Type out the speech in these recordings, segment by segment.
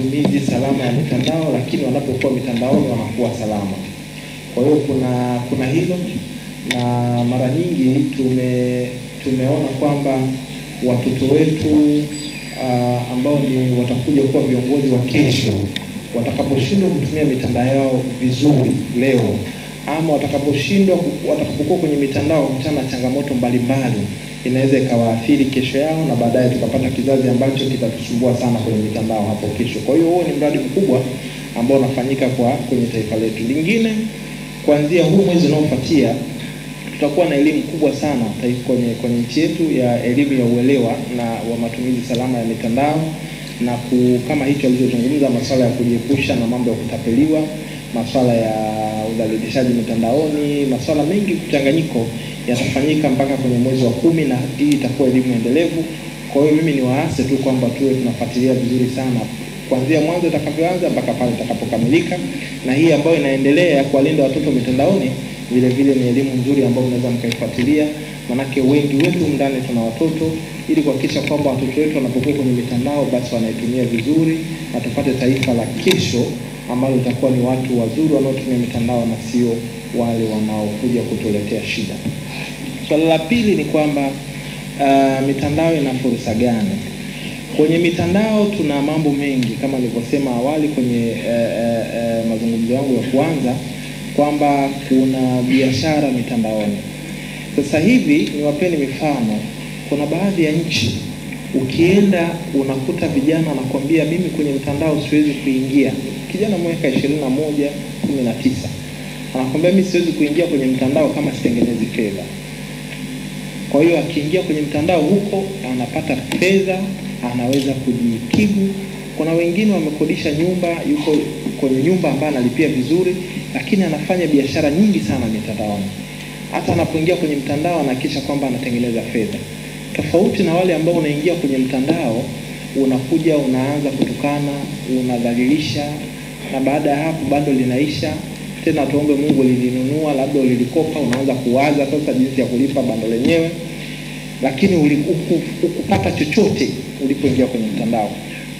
matumizi salama ya mitandao, lakini wanapokuwa mitandaoni wanakuwa salama. Kwa hiyo kuna hilo, na mara nyingi tumeona kwamba watoto wetu ambao ni watakuja kuwa viongozi wa kesho, watakaposhindwa kutumia mitandao yao vizuri leo, ama watakapokuwa kwenye mitandao kukutana na changamoto mbalimbali, inaweza ikawaathiri kesho yao, na baadaye tukapata kizazi ambacho kitatusumbua sana kwenye mitandao hapo kesho. Kwa hiyo huo ni mradi mkubwa ambao unafanyika kwenye taifa letu. Lingine, kuanzia huu mwezi unaofuatia tutakuwa na elimu kubwa sana kwenye nchi yetu ya elimu ya uelewa na wa matumizi salama ya mitandao, na kama hicho alizozungumza, masuala ya kujiepusha na mambo ya kutapeliwa, masuala ya udhalilishaji mitandaoni, masuala mengi kuchanganyiko yatafanyika mpaka kwenye mwezi wa 10, na hii itakuwa elimu endelevu. Kwa hiyo mimi niwaase tu kwamba tuwe tunafuatilia vizuri sana kuanzia mwanzo itakavyoanza mpaka pale itakapokamilika, na hii ambayo inaendelea kuwalinda watoto mitandaoni vile vile ni elimu nzuri ambayo mnaweza mkaifuatilia, manake wengi wetu ndani tuna watoto, ili kuhakikisha kwamba watoto wetu wanapokuwa kwenye mitandao basi wanaitumia vizuri, na tupate taifa la kesho ambalo litakuwa ni watu wazuri wanaotumia mitandao na sio wale wanaokuja kutuletea shida. Swala la pili ni kwamba mitandao ina fursa gani? Kwenye mitandao tuna mambo mengi kama nilivyosema awali kwenye mazungumzo yangu ya kwanza, kwamba kuna biashara mitandaoni. Sasa hivi niwapeni mifano, kuna baadhi ya nchi ukienda unakuta vijana anakuambia mimi kwenye mtandao siwezi kuingia. Kijana mwaka 21, 19 anakuambia mimi siwezi kuingia kwenye mtandao kama sitengenezi fedha. Kwa hiyo akiingia kwenye mtandao huko anapata fedha, anaweza kujikimu. Kuna wengine wamekodisha nyumba, yuko kwenye nyumba ambayo analipia vizuri, lakini anafanya biashara nyingi sana mitandaoni. Hata anapoingia kwenye mtandao anahakikisha kwamba anatengeneza fedha. Tofauti na wale ambao unaingia kwenye mtandao, unakuja unaanza kutukana, unadhalilisha, na baada ya hapo bado linaisha, tena tuombe Mungu lilinunua, labda ulilikopa, unaanza kuwaza sasa jinsi ya kulipa bando lenyewe, lakini ukupata chochote ulipoingia kwenye mtandao.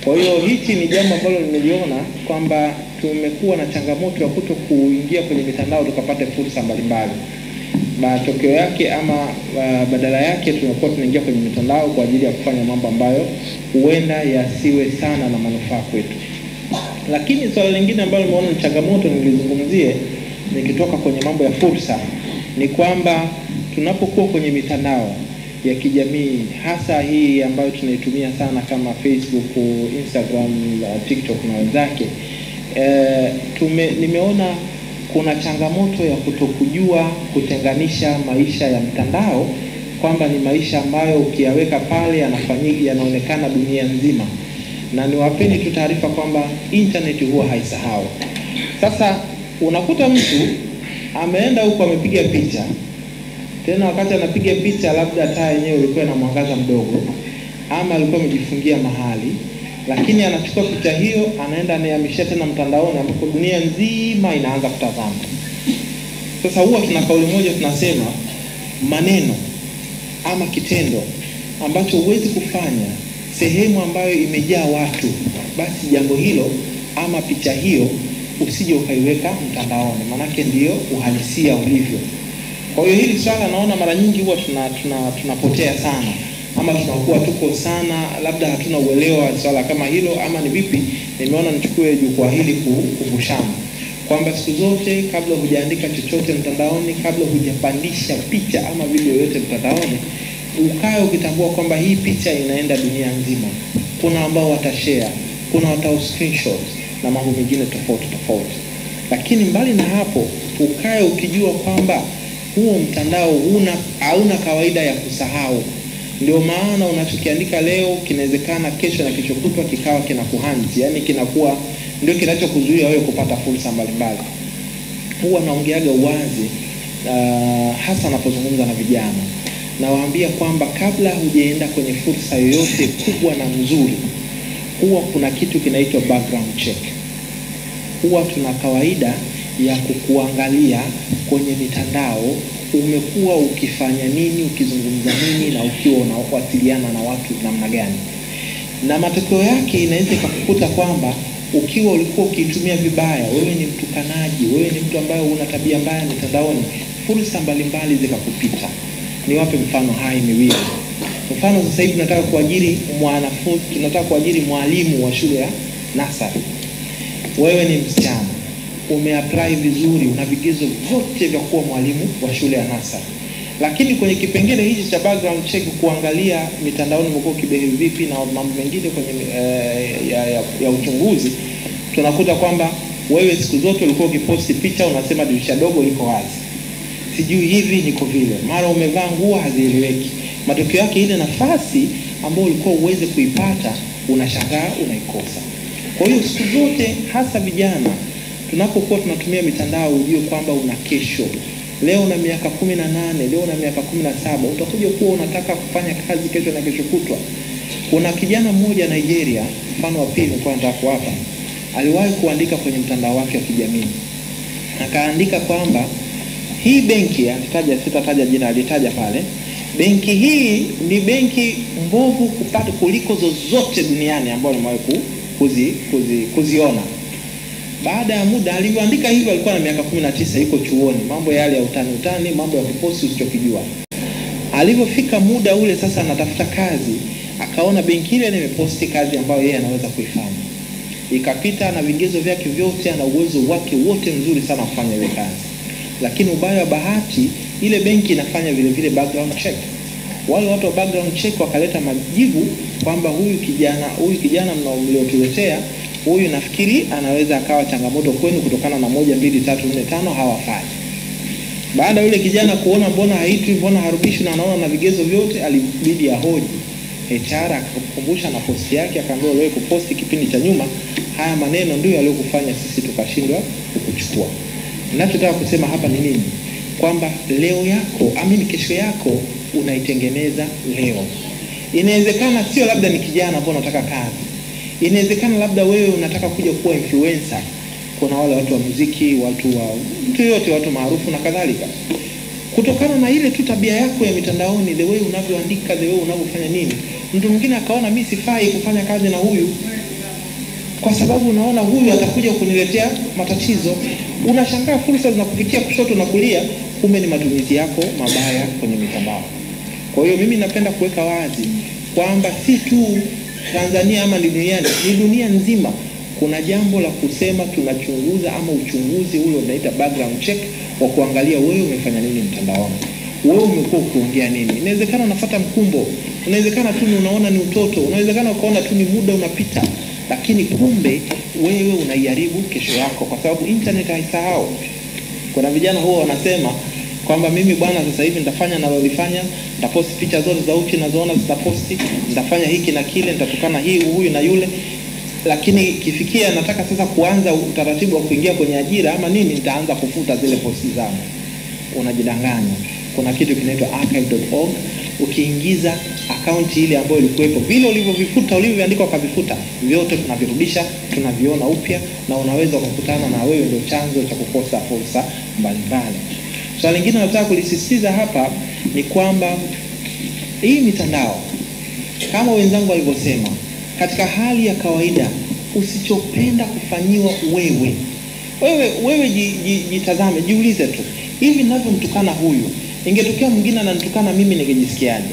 Kwa hiyo hichi ni jambo ambalo nimeliona kwamba tumekuwa na changamoto ya kuingia kwenye mitandao tukapata fursa mbalimbali. Matokeo yake ama badala yake tunakuwa tunaingia kwenye mitandao kwa ajili ya kufanya mambo ambayo huenda yasiwe sana na manufaa kwetu. Lakini swala lingine ambalo nimeona ni changamoto nilizungumzie nikitoka kwenye mambo ya fursa, ni kwamba tunapokuwa kwenye mitandao ya kijamii, hasa hii ambayo tunaitumia sana kama Facebook, Instagram, TikTok na wenzake, nimeona kuna changamoto ya kutokujua kutenganisha maisha ya mtandao, kwamba ni maisha ambayo ukiyaweka pale yanaonekana dunia nzima. Na niwapeni tu taarifa kwamba internet huwa haisahau. Sasa unakuta mtu ameenda huko amepiga picha, tena wakati anapiga picha labda taa yenyewe ilikuwa na mwangaza mdogo, ama alikuwa amejifungia mahali, lakini anachukua picha hiyo anaenda anayamisha tena mtandaoni ambapo dunia nzima inaanza kutazama. Sasa huwa tuna kauli moja tunasema, maneno ama kitendo ambacho huwezi kufanya sehemu ambayo imejaa watu, basi jambo hilo ama picha hiyo usije ukaiweka mtandaoni, manake ndio uhalisia ulivyo. Kwa hiyo hili swala naona mara nyingi huwa tunapotea sana, ama tunakuwa tuko sana, labda hatuna uelewa swala kama hilo, ama ni vipi. Nimeona nichukue jukwaa hili kukumbushana kwamba siku zote kabla hujaandika chochote mtandaoni, kabla hujapandisha picha ama video yote mtandaoni, ukae ukitambua kwamba hii picha inaenda dunia nzima. Kuna ambao watashare, kuna watao screenshot na mambo mengine tofauti. Lakini mbali na hapo, ukae ukijua kwamba huo mtandao hauna kawaida ya kusahau. Ndio maana unachokiandika leo kinawezekana kesho na kesho kutwa kikawa kinakuhanti, yani kinakuwa ndio kinachokuzuia wewe kupata fursa mbalimbali. Huwa naongeaga uwazi, hasa napozungumza na vijana, nawaambia kwamba kabla hujaenda kwenye fursa yoyote kubwa na nzuri, huwa kuna kitu kinaitwa background check. Huwa tuna kawaida ya kukuangalia kwenye mitandao, umekuwa ukifanya nini, ukizungumza nini, na ukiwa unawasiliana na watu namna gani. Na matokeo yake inaweza kukukuta kwamba ukiwa ulikuwa ukitumia vibaya, wewe ni mtukanaji, wewe ni mtu ambaye una tabia mbaya mitandaoni, fursa mbalimbali zikakupita. Niwape mfano hai miwili. Mfano, sasa hivi tunataka kuajiri mwanafunzi, tunataka kuajiri mwalimu wa shule ya nasari. Wewe ni msichana, umeapply vizuri, una vigezo vyote vya kuwa mwalimu wa shule ya nasari. Lakini kwenye kipengele hichi cha background check, kuangalia mitandaoni umekuwa ukibehave vipi na mambo mengine kwenye ya uchunguzi, tunakuta kwamba wewe siku zote ulikuwa ukiposti picha unasema dirisha dogo liko wazi, sijui hivi niko vile, mara umevaa nguo hazieleweki. Matokeo yake ile nafasi ambayo ulikuwa uweze kuipata unashangaa unaikosa. Kwa hiyo siku zote, hasa vijana, tunapokuwa tunatumia mitandao, ujue kwamba una kesho. Leo una miaka 18, leo una miaka 17, utakuja kuwa unataka kufanya kazi kesho na kesho kutwa. Kuna kijana mmoja Nigeria, mfano wa pili kwa nataka kuwapa, aliwahi kuandika kwenye mtandao wake wa kijamii. Akaandika kwamba hii benki, sitataja jina, alitaja pale, benki hii ni benki mbovu kupata kuliko zozote duniani ambayo nimewahi kuziona. Baada ya muda, alivyoandika hivyo alikuwa na miaka 19, yuko chuoni, mambo yale ya utani, mambo ya kuposti usichokijua. Alivyofika muda ule sasa anatafuta kazi, akaona benki ile imeposti kazi ambayo yeye anaweza kuifanya. Ikapita na vigezo vyake vyote, ana uwezo wake wote mzuri sana kufanya ile kazi. Lakini ubaya wa bahati, ile benki inafanya vile vile background check. Wale watu wa background check wakaleta majibu kwamba huyu kijana mliotuletea, huyu nafikiri anaweza akawa changamoto kwenu kutokana na 1 2 3 4 5 hawafai. Baada yule kijana kuona mbona haitwi, mbona harudishwi na anaona na vigezo vyote, alibidi ahoji. HR akakumbusha na posti yake, akaambia wewe kuposti kipindi cha nyuma, haya maneno ndio yaliyokufanya sisi tukashindwa kukuchukua. Ninachotaka kusema hapa ni nini? Kwamba leo yako, kesho yako unaitengeneza leo. Inawezekana sio labda ni kijana ambao unataka kazi. Inawezekana labda wewe unataka kuja kuwa influencer. Kuna wale watu wa muziki, watu maarufu na kadhalika. Kutokana na ile tu tabia yako ya mitandaoni, the way unavyoandika, the way unavyofanya nini, mtu mwingine akaona mimi sifai kufanya kazi na huyu, kwa sababu unaona huyu atakuja kuniletea matatizo. Unashangaa fursa zinakufikia kushoto na kulia, kumbe ni matumizi yako mabaya kwenye mitandao. Kwa hiyo mimi napenda kuweka wazi kwamba si tu Tanzania ama duniani, ni dunia nzima kuna jambo la kusema tunachunguza, ama uchunguzi ule unaita background check, wa kuangalia wewe umefanya nini mtandaoni. Wewe umekuwa ukiongea nini? Inawezekana unafuata mkumbo, inawezekana tu unaona ni utoto, inawezekana ukaona tu ni muda unapita, lakini kumbe wewe unaiharibu kesho yako, kwa sababu internet haisahau. Kuna vijana huwa wanasema kwamba mimi bwana sasa hivi nitafanya nalolifanya, nitapost picha zote za uchi nazoona zitaposti, nitafanya hiki na kile, nitatukana huyu na yule, lakini kifikia nataka sasa kuanza utaratibu wa kuingia kwenye ajira ama nini, nitaanza kufuta zile posti zangu. Unajidanganya. Kuna kitu kinaitwa archive.org. Ukiingiza account ile ambayo ilikuwepo, vile ulivyovifuta, ulivyoandika ukavifuta, vyote tunavirudisha, tunaviona upya, na unaweza kukutana na wewe ndio chanzo cha kukosa fursa mbalimbali. Swali lingine nataka kulisisitiza hapa ni kwamba hii mitandao, kama wenzangu walivyosema, katika hali ya kawaida, usichopenda kufanyiwa wewe jitazame, jiulize tu, hivi ninavyomtukana huyu, ingetokea mwingine ananitukana mimi ningejisikiaje?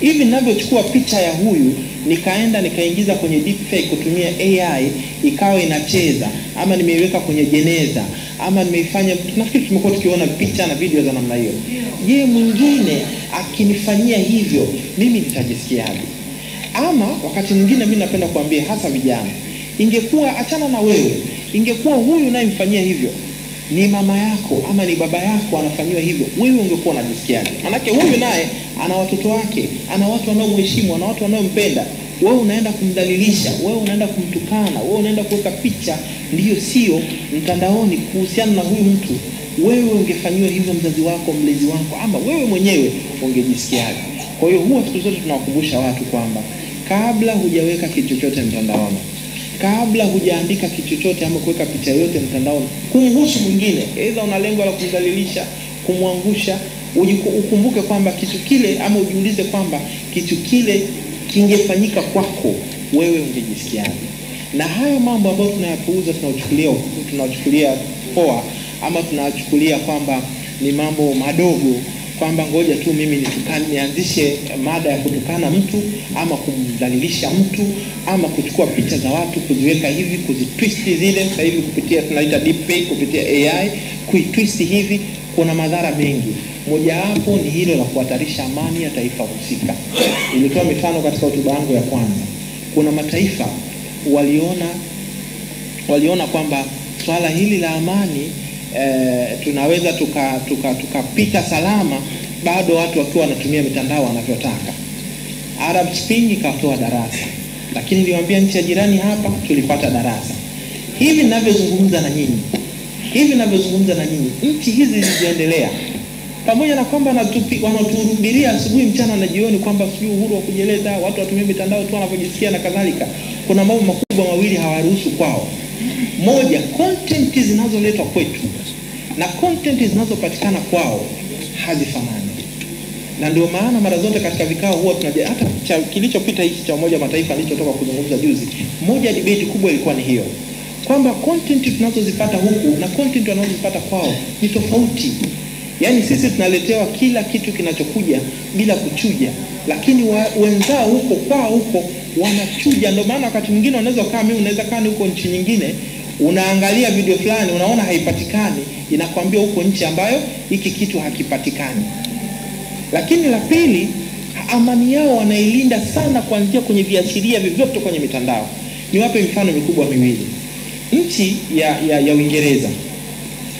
Hivi ninavyochukua picha ya huyu nikaenda nikaingiza kwenye deepfake kutumia AI ikawa inacheza, ama nimeiweka kwenye jeneza, ama nimeifanya, nafikiri tumekuwa tukiona picha na video za namna hiyo. Je, mwingine akinifanyia hivyo mimi nitajisikiaje? Ama wakati mwingine mimi napenda kuambia hasa vijana, ingekuwa achana na wewe, ingekuwa huyu unayemfanyia hivyo ni mama yako ama ni baba yako anafanywa hivyo, wewe ungekuwa unajisikiaje? Manake huyu naye ana watoto wake, ana watu wanaomheshimu, ana watu wanaompenda. Wewe unaenda kumdhalilisha, wewe unaenda kumtukana, wewe unaenda kuweka picha ndiyo sio mtandaoni kuhusiana na huyu mtu. Wewe ungefanywa hivyo mzazi wako, mlezi wako, ama wewe mwenyewe ungejisikiaje? Kwa hiyo huwa siku zote tunawakumbusha watu kwamba kabla hujaweka kitu chochote mtandaoni, kabla hujaandika kitu chochote ama kuweka picha yote mtandaoni kumhusu mwingine, aidha una lengo la kumdhalilisha, kumwangusha, ukumbuke kwamba kitu kile, ama ujiulize kwamba kitu kile kingefanyika kwako, wewe ungejisikiaje? Na hayo mambo ambayo tunayapuuza, tunachukulia poa, ama tunachukulia kwamba ni mambo madogo, kwamba ngoja tu mimi nianzishe mada ya kutukana mtu ama kumdhalilisha mtu ama kuchukua picha za watu kuziweka hivi, kuzitwist zile. Sasa hivi kupitia tunaita deepfake, kupitia AI kuitwist hivi, kuna madhara mengi. Mojawapo ni hilo la kuhatarisha amani ya taifa husika. Ilitoa mifano katika hotuba yangu ya kwanza. Kuna mataifa waliona kwamba swala hili la amani tunaweza tukapita salama bado watu wakiwa wanatumia mitandao wanavyotaka. Arab Spring ikatoa darasa, lakini niliwaambia nchi ya jirani hapa tulipata darasa. Hivi ninavyozungumza na nyinyi, nchi hizi zilizoendelea, pamoja na kwamba wanatuhubiria asubuhi, mchana na jioni kwamba sio uhuru wa kujieleza, watu watumie mitandao tu wanavyojisikia na kadhalika, kuna mambo makubwa mawili hawaruhusu kwao. Moja, content zinazoletwa kwetu na content zinazopatikana kwao hazifanani. Na ndio maana mara zote katika vikao huwa hata kilichopita hiki cha Umoja wa Mataifa alichotoka kuzungumza juzi, moja debate kubwa ilikuwa ni hiyo, kwamba content tunazozipata huku na content wanazozipata kwao ni tofauti. Yaani sisi tunaletewa kila kitu kinachokuja bila kuchuja, lakini wenzao huko kwao huko wanachuja. Ndio maana wakati mwingine unaweza kaa huko nchi nyingine, unaangalia video fulani unaona haipatikani, inakwambia huko nchi ambayo hiki kitu hakipatikani. Lakini la pili, amani yao wanailinda sana kuanzia kwenye viashiria vyovyote kwenye mitandao. Niwape mifano mikubwa miwili. Nchi ya Uingereza.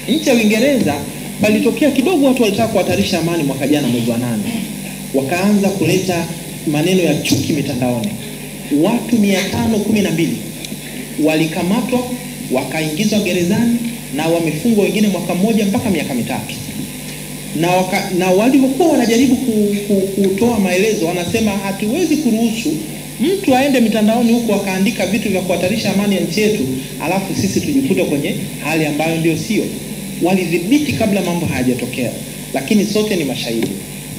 Nchi ya Uingereza palitokea kidogo watu walitaka kuhatarisha amani mwaka jana mwezi wa 8. Wakaanza kuleta maneno ya chuki mitandaoni. Watu 512 walikamatwa, wakaingizwa gerezani na wamefungwa wengine mwaka mmoja mpaka miaka 3. Na walivyokuwa wanajaribu kutoa maelezo, wanasema hatuwezi kuruhusu mtu aende mitandaoni huko akaandika vitu vya kuhatarisha amani ya nchi yetu, alafu sisi tujikute kwenye hali ambayo ndio sio. Walidhibiti kabla mambo hayajatokea, lakini sote ni mashahidi.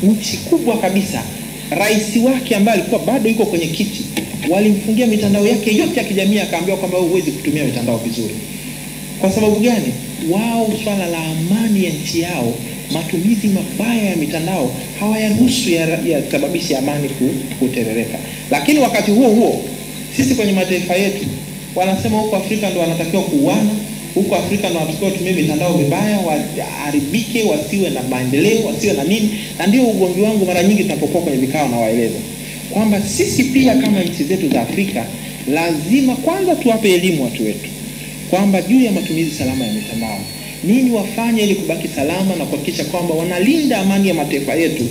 Nchi kubwa kabisa, rais wake ambaye alikuwa bado yuko kwenye kiti, walimfungia mitandao yake yote ya kijamii, akaambiwa kwamba huwezi kutumia mitandao vizuri. Kwa sababu gani? Wao swala la amani ya nchi yao, matumizi mabaya ya mitandao hawayaruhusu yasababisha amani kuterereka. Lakini wakati huo sisi kwenye mataifa yetu wanasema huko Afrika ndo wanatakiwa kuuana, huko Afrika ndo wanatakiwa kutumia mitandao vibaya, waharibike, wasiwe na maendeleo, wasiwe na nini. Na ndio ugomvi wangu mara nyingi tunapokuwa kwenye vikao na waeleza kwamba sisi pia kama nchi zetu za Afrika lazima kwanza tuwape elimu watu wetu kwamba juu ya matumizi salama ya mitandao, nini wafanye ili kubaki salama na kuhakikisha kwamba wanalinda amani ya mataifa yetu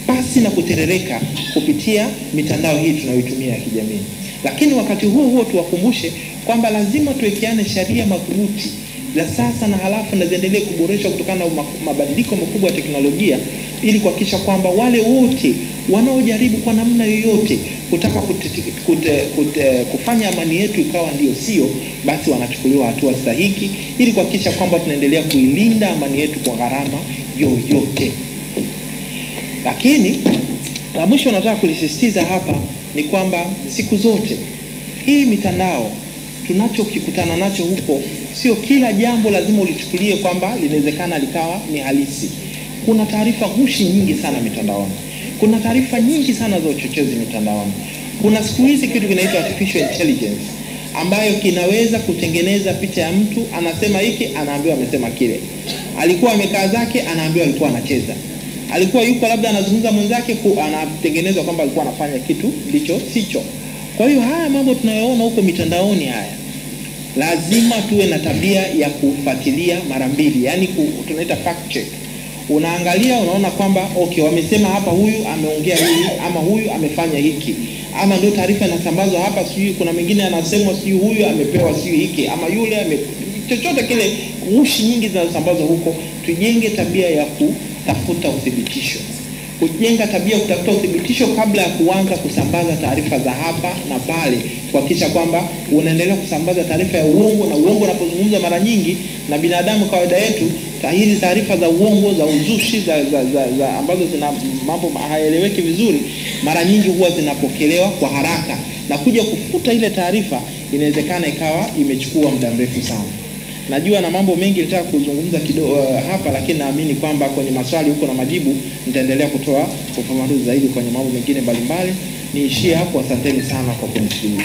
pasi na kuterereka kupitia mitandao hii tunayoitumia ya kijamii. Lakini wakati huo tuwakumbushe kwamba lazima tuwekeane sheria madhubuti za sasa na halafu na ziendelee kuboreshwa kutokana na mabadiliko makubwa ya teknolojia, ili kuhakikisha kwamba wale wote wanaojaribu kwa namna yoyote kutaka kufanya amani yetu ikawa ndio sio, basi wanachukuliwa hatua stahiki, ili kuhakikisha kwamba tunaendelea kuilinda amani yetu kwa gharama yoyote. Lakini la mwisho nataka kulisisitiza hapa ni kwamba siku zote hii mitandao tunachokikutana nacho huko, sio kila jambo lazima ulichukulie kwamba linawezekana likawa ni halisi. Kuna taarifa ghushi nyingi sana mitandaoni. Kuna taarifa nyingi sana za uchochezi mitandaoni. Kuna siku hizi kitu kinaitwa artificial intelligence ambayo kinaweza kutengeneza picha ya mtu, anasema hiki, anaambiwa amesema kile. Alikuwa amekaa zake, anaambiwa alikuwa anacheza. Alikuwa yuko labda anazungumza mwenzake, anatengenezwa kwamba alikuwa anafanya kitu ndicho sicho. Kwa hiyo haya mambo tunayoona huko mitandaoni haya, lazima tuwe na tabia ya kufuatilia mara mbili, yani tunaita fact check. Unaangalia, unaona kwamba okay, wamesema hapa huyu ameongea hili, ama huyu amefanya hiki, ama ndio taarifa inasambazwa hapa, sio kuna mwingine anasema sio huyu amepewa sio hiki, ama yule chochote kile, ushi nyingi zinasambazwa huko. Tujenge tabia ya kutafuta uthibitisho. kujenga tabia kutafuta uthibitisho kabla ya kuanza kusambaza taarifa za hapa na pale, kuhakikisha kwamba unaendelea kusambaza taarifa ya uongo. Na uongo unapozungumza mara nyingi na binadamu kawaida yetu, hizi taarifa za uongo, za uzushi, za ambazo zina mambo hayaeleweki vizuri, mara nyingi huwa zinapokelewa kwa haraka, na kuja kufuta ile taarifa inawezekana ikawa imechukua muda mrefu sana. Najua na mambo mengi nitaka kuzungumza kidogo hapa, lakini naamini kwamba kwenye maswali huko na majibu nitaendelea kutoa ufafanuzi zaidi kwenye mambo mengine mbalimbali. Niishie hapo. Asanteni sana kwa kunisikiliza.